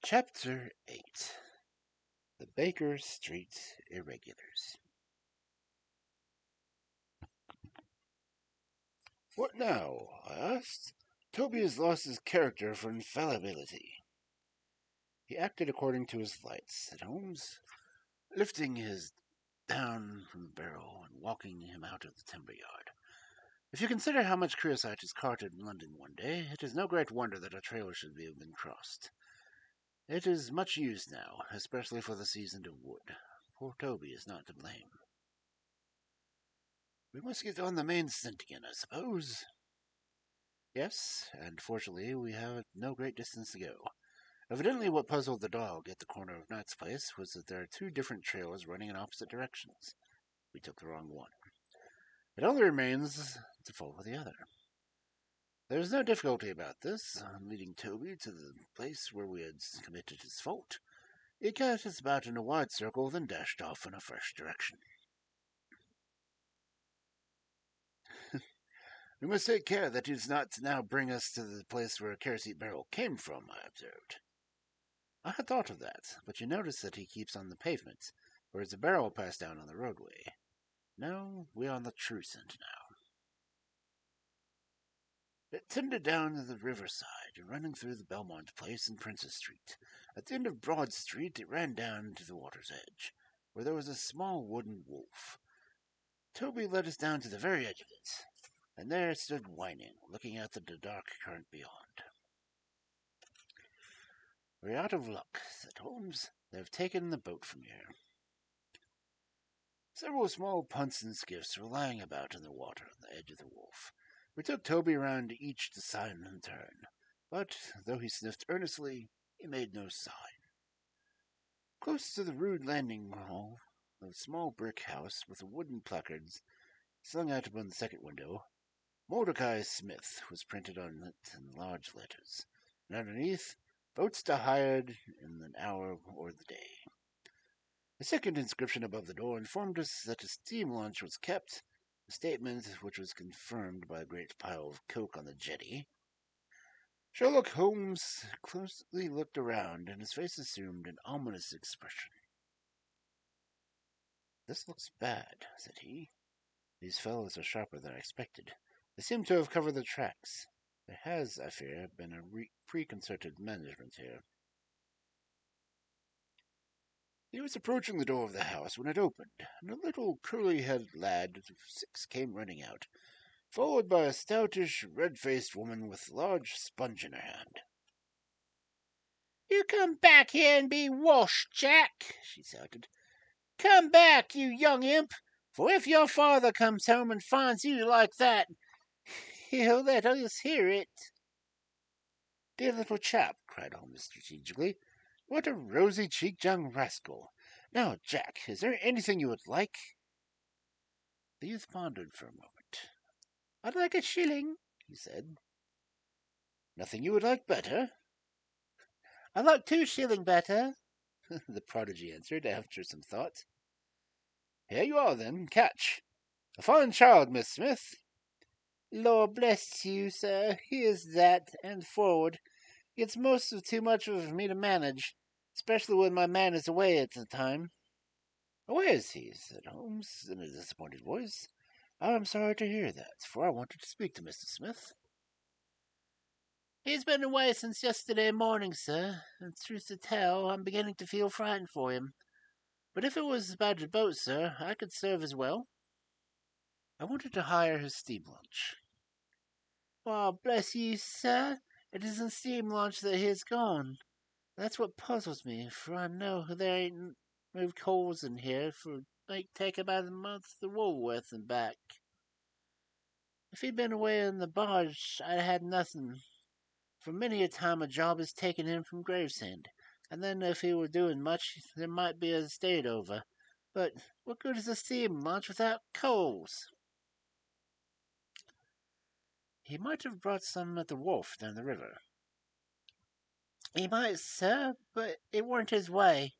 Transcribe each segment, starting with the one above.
Chapter 8. The Baker Street Irregulars. "What now?" I asked. "Toby has lost his character for infallibility." "He acted according to his lights," said Holmes, lifting his down from the barrel and walking him out of the timber yard. "If you consider how much creosote is carted in London one day, it is no great wonder that a trail should have been crossed. It is much used now, especially for the season of wood. Poor Toby is not to blame." "We must get on the main scent again, I suppose." "Yes, and fortunately we have no great distance to go. Evidently what puzzled the dog at the corner of Knight's place was that there are two different trails running in opposite directions. We took the wrong one. It only remains to follow the other. There is no difficulty about this. On leading Toby to the place where we had committed his fault, he cast us about in a wide circle, then dashed off in a fresh direction." "We must take care that he does not now bring us to the place where a kerosene barrel came from," I observed. "I had thought of that, but you notice that he keeps on the pavement, whereas the barrel passed down on the roadway. No, we are on the true scent now." It tended down to the riverside, running through the Belmont Place and Princess Street. At the end of Broad Street it ran down to the water's edge, where there was a small wooden wolf. Toby led us down to the very edge of it, and there it stood whining, looking out at the dark current beyond. "We're out of luck," said Holmes. "They have taken the boat from here." Several small punts and skiffs were lying about in the water on the edge of the wharf. We took Toby around each to sign in turn, but though he sniffed earnestly, he made no sign. Close to the rude landing hall, a small brick house with wooden placards slung out upon the second window, "Mordecai Smith" was printed on it in large letters, and underneath, "Boats to hired in an hour or the day." A second inscription above the door informed us that a steam launch was kept, a statement which was confirmed by a great pile of coke on the jetty. Sherlock Holmes closely looked around, and his face assumed an ominous expression. "This looks bad," said he. "These fellows are sharper than I expected. They seem to have covered the tracks. There has, I fear, been a preconcerted management here." He was approaching the door of the house when it opened, and a little curly-headed lad of 6 came running out, followed by a stoutish, red-faced woman with a large sponge in her hand. "You come back here and be washed, Jack," she shouted. "Come back, you young imp, for if your father comes home and finds you like that, he'll let us hear it." "Dear little chap," cried Holmes strategically. "What a rosy-cheeked young rascal! Now, Jack, is there anything you would like?" The youth pondered for a moment. "I'd like a shilling," he said. "Nothing you would like better?" "I'd like 2 shilling better," the prodigy answered after some thought. "Here you are, then. Catch. A fine child, Miss Smith." "Lord bless you, sir, here's that, and forward. It's most of too much for me to manage, especially when my man is away at the time." "Away is he?" said Holmes in a disappointed voice. "I am sorry to hear that, for I wanted to speak to Mr. Smith." "He's been away since yesterday morning, sir, and truth to tell, I'm beginning to feel frightened for him. But if it was about a boat, sir, I could serve as well." "I wanted to hire his steam launch." "Well, bless you, sir, it is in steam launch that he has gone. That's what puzzles me, for I know there ain't moved coals in here for might take about a month to Woolworth and back. If he'd been away in the barge, I'd had nothing, for many a time a job is taken in from Gravesend, and then if he were doing much, there might be a stayed over. But what good is a steam launch without coals?" "He might have brought some at the wharf down the river." "He might, sir, but it weren't his way.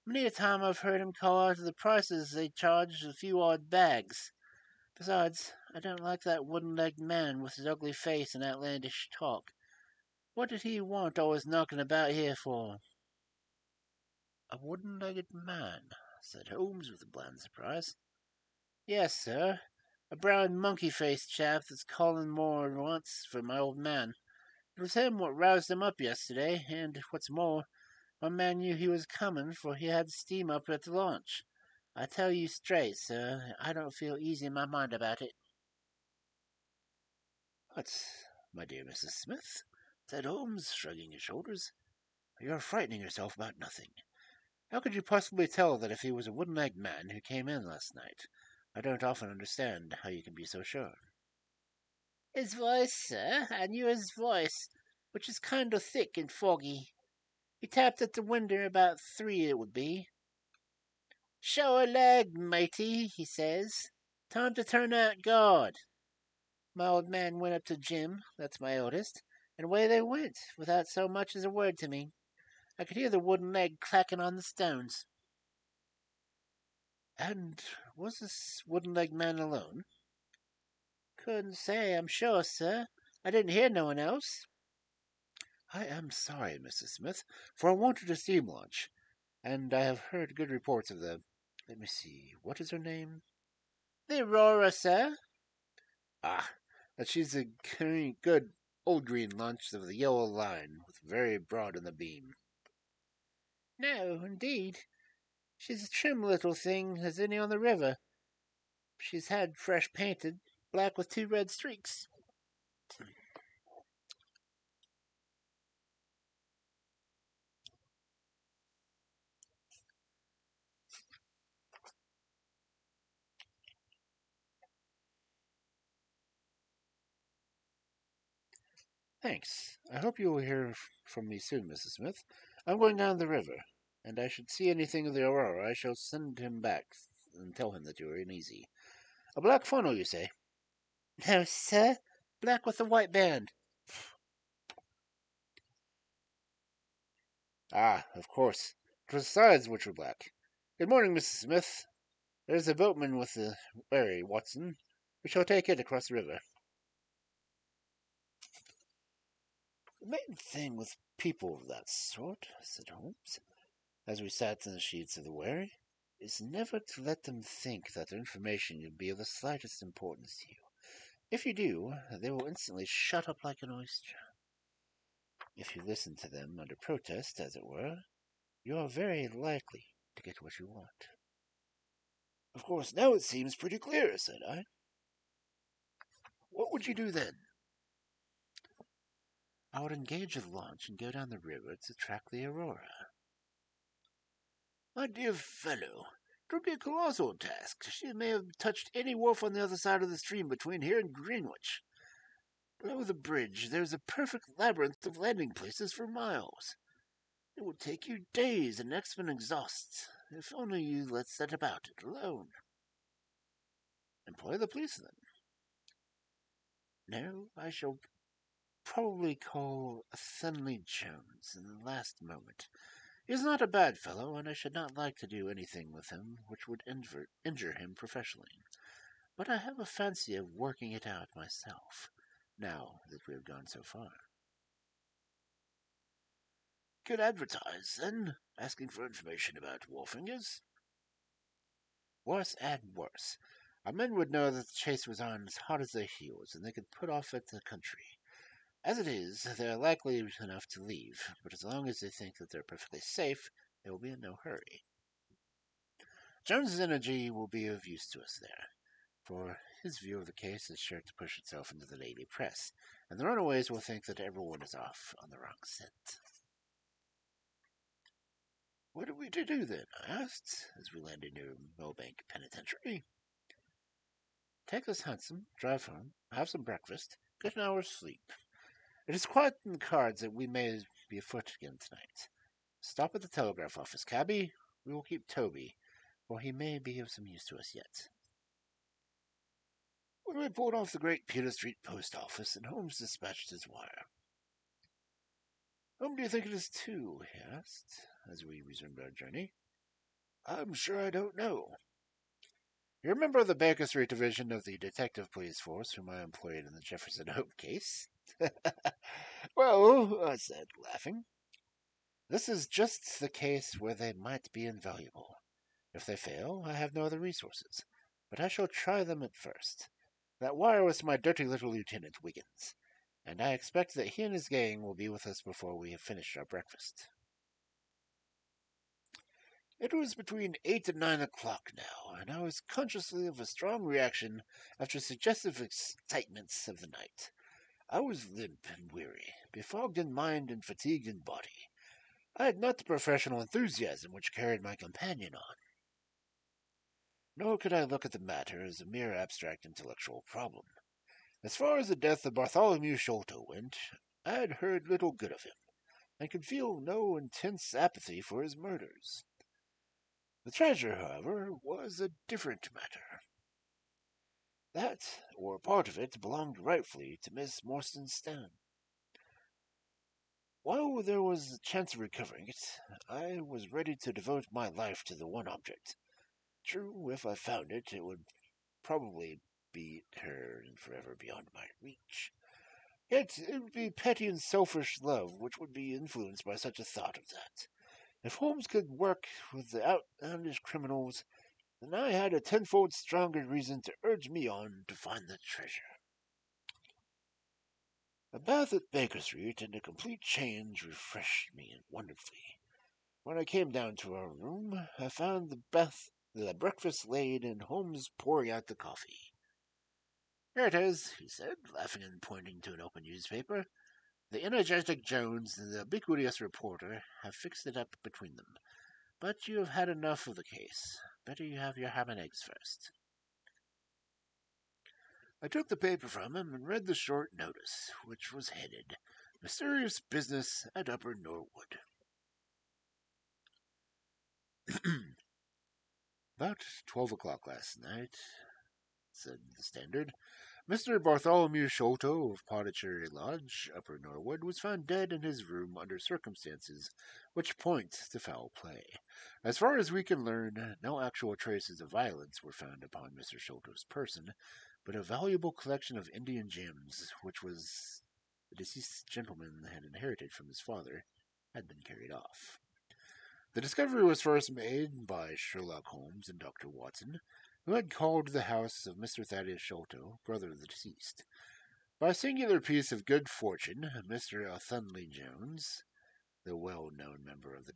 Many a time I've heard him call out the prices they charge a few odd bags. Besides, I don't like that wooden-legged man with his ugly face and outlandish talk. What did he want always knocking about here for? A wooden-legged man, said Holmes with a bland surprise. Yes, sir. A brown monkey-faced chap that's calling more than once for my old man. It was him what roused him up yesterday, and, what's more, my man knew he was coming, for he had steam up at the launch. I tell you straight, sir, I don't feel easy in my mind about it. What, my dear Mrs. Smith, said Holmes, shrugging his shoulders. You're frightening yourself about nothing. How could you possibly tell that if he was a wooden-legged man who came in last night? I don't often understand how you can be so sure. His voice, sir. I knew his voice, which is kind of thick and foggy. He tapped at the window about 3 it would be. Show a leg, matey, he says. Time to turn out guard. My old man went up to Jim, that's my eldest, and away they went, without so much as a word to me. I could hear the wooden leg clacking on the stones. And was this wooden-legged man alone? Couldn't say, I'm sure, sir. I didn't hear no one else. I am sorry, Mrs. Smith, for I wanted a steam launch, and I have heard good reports of the... Let me see, what is her name? The Aurora, sir. Ah, that she's a good old green launch of the yellow line, with very broad in the beam. No, indeed. She's a trim little thing as any on the river. She's had fresh painted, black with 2 red streaks. Thanks. I hope you will hear from me soon, Mrs. Smith. I'm going down the river, and I should see anything of the Aurora, I shall send him back and tell him that you are uneasy. A black funnel, you say? No, sir. Black with a white band. Ah, of course. It was the sides which were black. Good morning, Mrs. Smith. There's a boatman with the wherry, Watson. We shall take it across the river. The main thing with people of that sort, said Holmes, as we sat in the sheets of the wherry, is never to let them think that their information can be of the slightest importance to you. If you do, they will instantly shut up like an oyster. If you listen to them under protest, as it were, you are very likely to get what you want. Of course, now it seems pretty clear, said I. What would you do then? I would engage a launch and go down the river to track the Aurora. My dear fellow, it would be a colossal task. She may have touched any wharf on the other side of the stream between here and Greenwich. Below the bridge, there's a perfect labyrinth of landing places for miles. It would take you days and next one exhausts, if only you let set about it alone. Employ the police, then. No, I shall probably call Thunley Jones in the last moment. He is not a bad fellow, and I should not like to do anything with him which would injure him professionally. But I have a fancy of working it out myself, now that we have gone so far. Could advertise, then, asking for information about wharfingers. Worse and worse. Our men would know that the chase was on as hot as their heels, and they could put off at the country. As it is, they are likely enough to leave, but as long as they think that they're perfectly safe, they will be in no hurry. Jones's energy will be of use to us there, for his view of the case is sure to push itself into the daily press, and the runaways will think that everyone is off on the wrong scent. What are we to do then? I asked, as we landed near Millbank Penitentiary. Take this hansom, drive home, have some breakfast, get an hour's sleep. It is quite in the cards that we may be afoot again tonight. Stop at the telegraph office, cabby. We will keep Toby, for he may be of some use to us yet. When we pulled off the great Peter Street post office, and Holmes dispatched his wire. Whom do you think it is to? He asked, as we resumed our journey. I'm sure I don't know. You remember the Baker Street division of the detective police force whom I employed in the Jefferson Hope case? Well, I said, laughing, this is just the case where they might be invaluable. If they fail, I have no other resources. But I shall try them at first. That wire was my dirty little Lieutenant Wiggins, and I expect that he and his gang will be with us before we have finished our breakfast. It was between 8 and 9 o'clock now, and I was conscious of a strong reaction after suggestive excitements of the night. I was limp and weary, befogged in mind and fatigued in body. I had not the professional enthusiasm which carried my companion on. Nor could I look at the matter as a mere abstract intellectual problem. As far as the death of Bartholomew Sholto went, I had heard little good of him, and could feel no intense apathy for his murders. The treasure, however, was a different matter. That, or part of it, belonged rightfully to Miss Morstan Stan. While there was a chance of recovering it, I was ready to devote my life to the one object. True, if I found it, it would probably be her and forever beyond my reach. Yet it would be petty and selfish love which would be influenced by such a thought of that. If Holmes could work with the outlandish criminals, then I had a tenfold stronger reason to urge me on to find the treasure. A bath at Baker Street and a complete change refreshed me wonderfully. When I came down to our room, I found the breakfast laid and Holmes pouring out the coffee. "Here it is," he said, laughing and pointing to an open newspaper. "The energetic Jones and the ubiquitous reporter have fixed it up between them. But you have had enough of the case. Better you have your ham and eggs first." I took the paper from him and read the short notice, which was headed, "Mysterious Business at Upper Norwood." "About 12 o'clock last night," said the Standard, "Mr. Bartholomew Sholto of Pondicherry Lodge, Upper Norwood, was found dead in his room under circumstances which point to foul play. As far as we can learn, no actual traces of violence were found upon Mr. Sholto's person, but a valuable collection of Indian gems, which was the deceased gentleman had inherited from his father, had been carried off. The discovery was first made by Sherlock Holmes and Dr. Watson, who had called to the house of Mr. Thaddeus Sholto, brother of the deceased. By a singular piece of good fortune, Mr. Othello Jones, the well-known member of the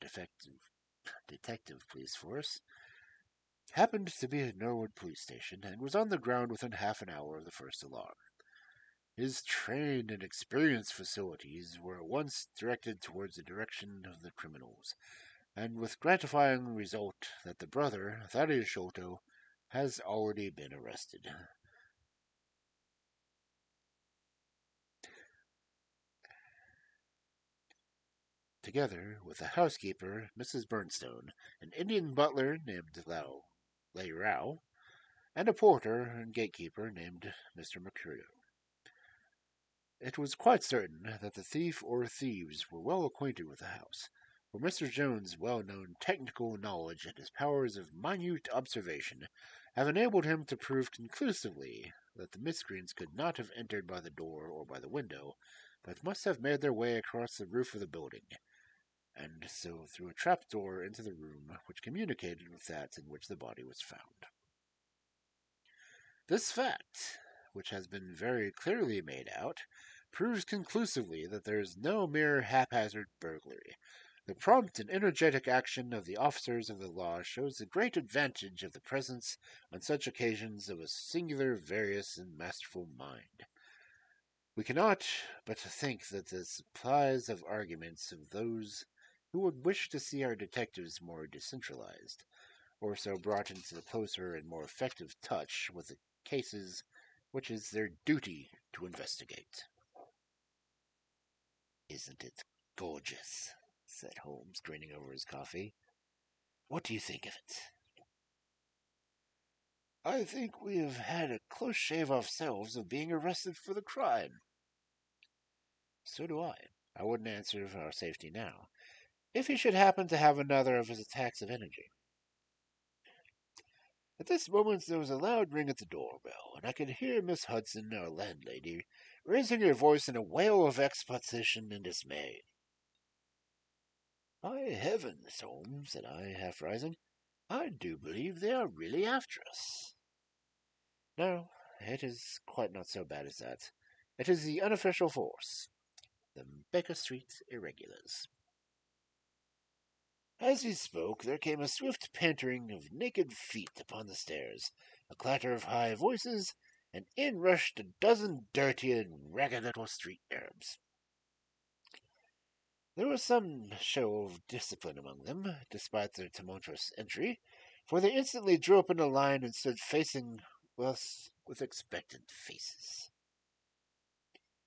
detective police force, happened to be at Norwood Police Station and was on the ground within half an hour of the first alarm. His trained and experienced facilities were at once directed towards the direction of the criminals, and with gratifying result that the brother, Thaddeus Sholto, has already been arrested. Together with a housekeeper, Mrs. Burnstone, an Indian butler named Lai Rao, and a porter and gatekeeper named Mr. Mercurio. It was quite certain that the thief or thieves were well acquainted with the house, for Mr. Jones' well-known technical knowledge and his powers of minute observation have enabled him to prove conclusively that the miscreants could not have entered by the door or by the window, but must have made their way across the roof of the building, and so through a trap-door into the room which communicated with that in which the body was found. This fact, which has been very clearly made out, proves conclusively that there is no mere haphazard burglary. The prompt and energetic action of the officers of the law shows the great advantage of the presence on such occasions of a singular, various, and masterful mind. We cannot but think that the supplies of arguments of those who would wish to see our detectives more decentralized, or so brought into the closer and more effective touch with the cases which is their duty to investigate. "Isn't it gorgeous?" said Holmes, grinning over his coffee. "What do you think of it?" "I think we have had a close shave ourselves of being arrested for the crime." "So do I. I wouldn't answer for our safety now, if he should happen to have another of his attacks of energy." At this moment there was a loud ring at the doorbell, and I could hear Miss Hudson, our landlady, raising her voice in a wail of exposition and dismay. "By heavens, Holmes," said I, half rising, "I do believe they are really after us." "No, it is quite not so bad as that. It is the unofficial force, the Baker Street Irregulars." As he spoke, there came a swift pantering of naked feet upon the stairs, a clatter of high voices, and in rushed a dozen dirty and ragged little street Arabs. There was some show of discipline among them, despite their tumultuous entry, for they instantly drew up in a line and stood facing us with expectant faces.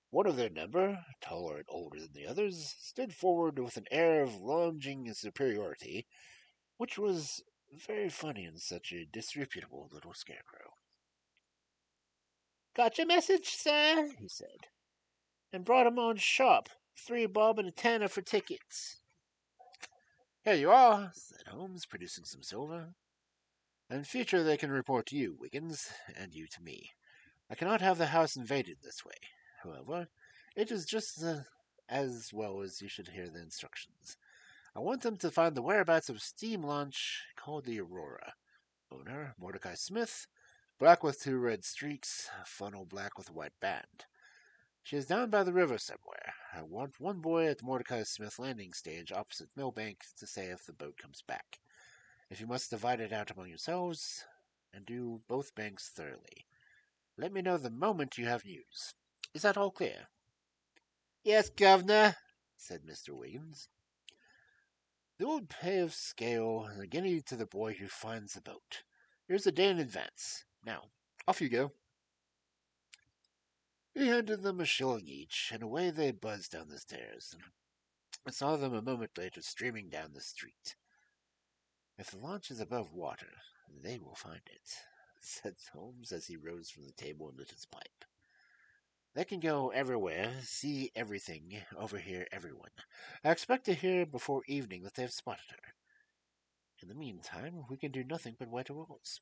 One of their number, taller and older than the others, stood forward with an air of lounging superiority, which was very funny in such a disreputable little scarecrow. "Got your message, sir," he said, "and brought 'em on sharp. 3 bob and a tanner for tickets." "Here you are," said Holmes, producing some silver. "In future they can report to you, Wiggins, and you to me. I cannot have the house invaded this way. However, it is just as well as you should hear the instructions. I want them to find the whereabouts of a steam launch called the Aurora. Owner, Mordecai Smith, black with 2 red streaks, funnel black with a white band. She is down by the river somewhere. I want one boy at the Mordecai Smith landing stage opposite Millbank to say if the boat comes back. If you must divide it out among yourselves, and do both banks thoroughly. Let me know the moment you have news. Is that all clear?" "Yes, governor," said Mr. Wiggins. "They will pay of scale and a guinea to the boy who finds the boat. Here's a day in advance. Now, off you go." He handed them a shilling each, and away they buzzed down the stairs. I saw them a moment later streaming down the street. "If the launch is above water, they will find it," said Holmes as he rose from the table and lit his pipe. "They can go everywhere, see everything, overhear everyone. I expect to hear before evening that they have spotted her. In the meantime, we can do nothing but wait rules.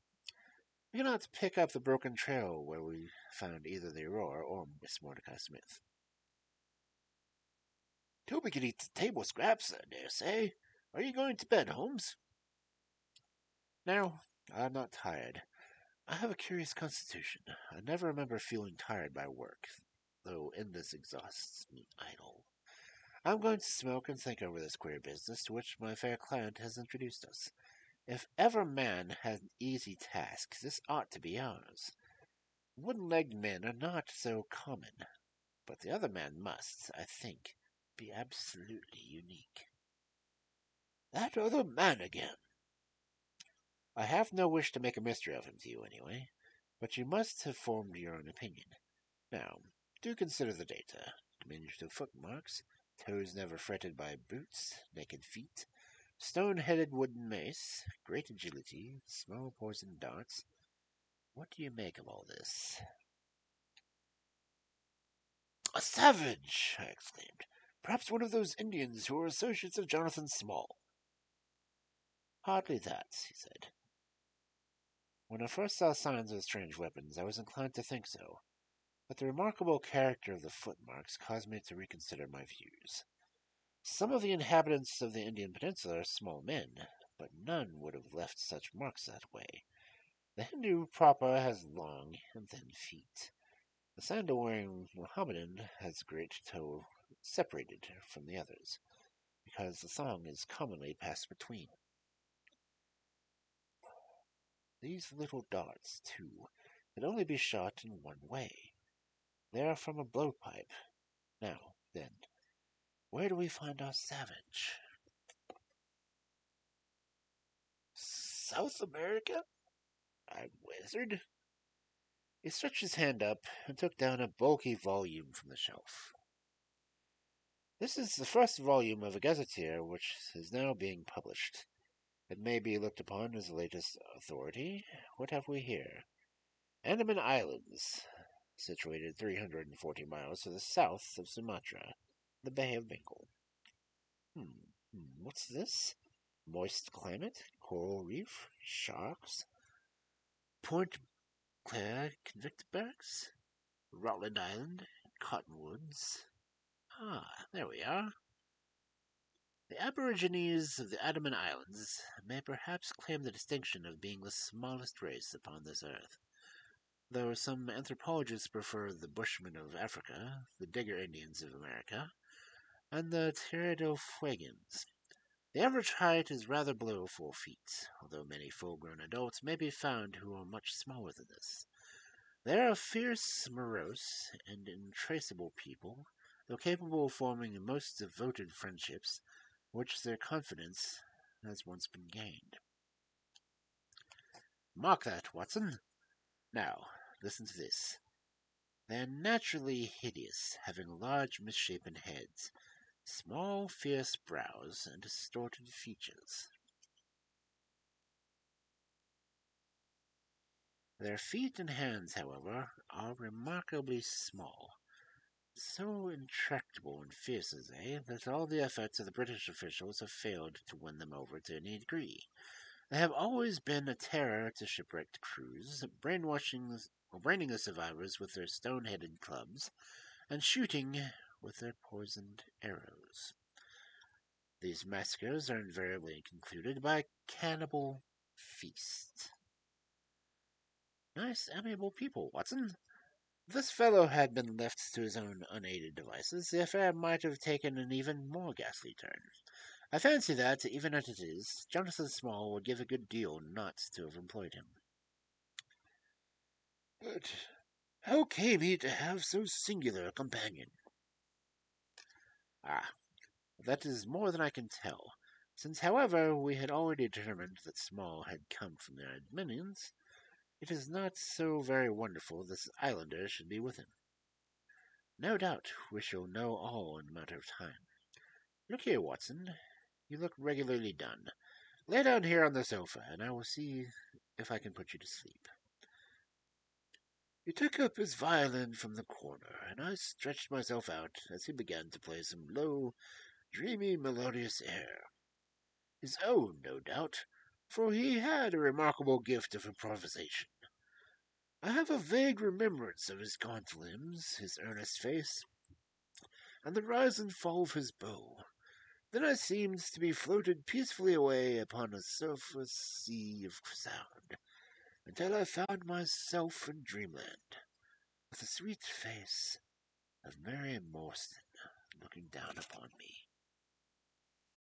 We cannot pick up the broken trail where we found either the Aurora or Miss Mordecai Smith." "Toby could eat the table scraps, I dare say. Are you going to bed, Holmes?" "No, I'm not tired. I have a curious constitution. I never remember feeling tired by work, though endless exhausts me idle. I'm going to smoke and think over this queer business to which my fair client has introduced us. If ever man had an easy task, this ought to be ours. Wooden-legged men are not so common, but the other man must, I think, be absolutely unique." "That other man again." "I have no wish to make a mystery of him to you, anyway, but you must have formed your own opinion. Now, do consider the data. Diminutive footmarks, toes never fretted by boots, naked feet, stone-headed wooden mace, great agility, small poisoned darts. What do you make of all this?" "A savage!" I exclaimed. "Perhaps one of those Indians who were associates of Jonathan Small." "Hardly that," he said. "When I first saw signs of strange weapons, I was inclined to think so, but the remarkable character of the footmarks caused me to reconsider my views. Some of the inhabitants of the Indian Peninsula are small men, but none would have left such marks that way. The Hindu proper has long and thin feet. The sandal-wearing Mohammedan has a great toe separated from the others, because the thong is commonly passed between. These little darts, too, can only be shot in one way. They are from a blowpipe. Now, then, where do we find our savage?" "South America?" I whispered. He stretched his hand up and took down a bulky volume from the shelf. "This is the first volume of a gazetteer which is now being published. It may be looked upon as the latest authority. What have we here? Andaman Islands, situated 340 miles to the south of Sumatra, the Bay of Bengal. What's this? Moist climate, coral reef, sharks, Point Claire convict barracks, Rutland Island, cottonwoods. Ah, there we are. The Aborigines of the Andaman Islands may perhaps claim the distinction of being the smallest race upon this earth, though some anthropologists prefer the Bushmen of Africa, the Digger Indians of America, and the Pterodofuegans. The average height is rather below 4 feet, although many full-grown adults may be found who are much smaller than this. They are a fierce, morose, and intraceable people, though capable of forming most devoted friendships, which their confidence has once been gained. Mark that, Watson. Now, listen to this. They are naturally hideous, having large misshapen heads, small fierce brows, and distorted features. Their feet and hands, however, are remarkably small, so intractable and fierce are they that all the efforts of the British officials have failed to win them over to any degree. They have always been a terror to shipwrecked crews, braining the survivors with their stone-headed clubs, and shooting with their poisoned arrows. These massacres are invariably concluded by a cannibal feast. Nice, amiable people, Watson. If this fellow had been left to his own unaided devices, the affair might have taken an even more ghastly turn. I fancy that, even as it is, Jonathan Small would give a good deal not to have employed him. But how came he to have so singular a companion? Ah, that is more than I can tell. Since, however, we had already determined that Small had come from the Adminians, it is not so very wonderful this islander should be with him. No doubt we shall know all in a matter of time. Look here, Watson. You look regularly done. Lay down here on the sofa, and I will see if I can put you to sleep. He took up his violin from the corner, and I stretched myself out as he began to play some low, dreamy, melodious air. His own, no doubt, for he had a remarkable gift of improvisation. I have a vague remembrance of his gaunt limbs, his earnest face, and the rise and fall of his bow. Then I seemed to be floated peacefully away upon a surface sea of sound, until I found myself in dreamland, with the sweet face of Mary Morstan looking down upon me.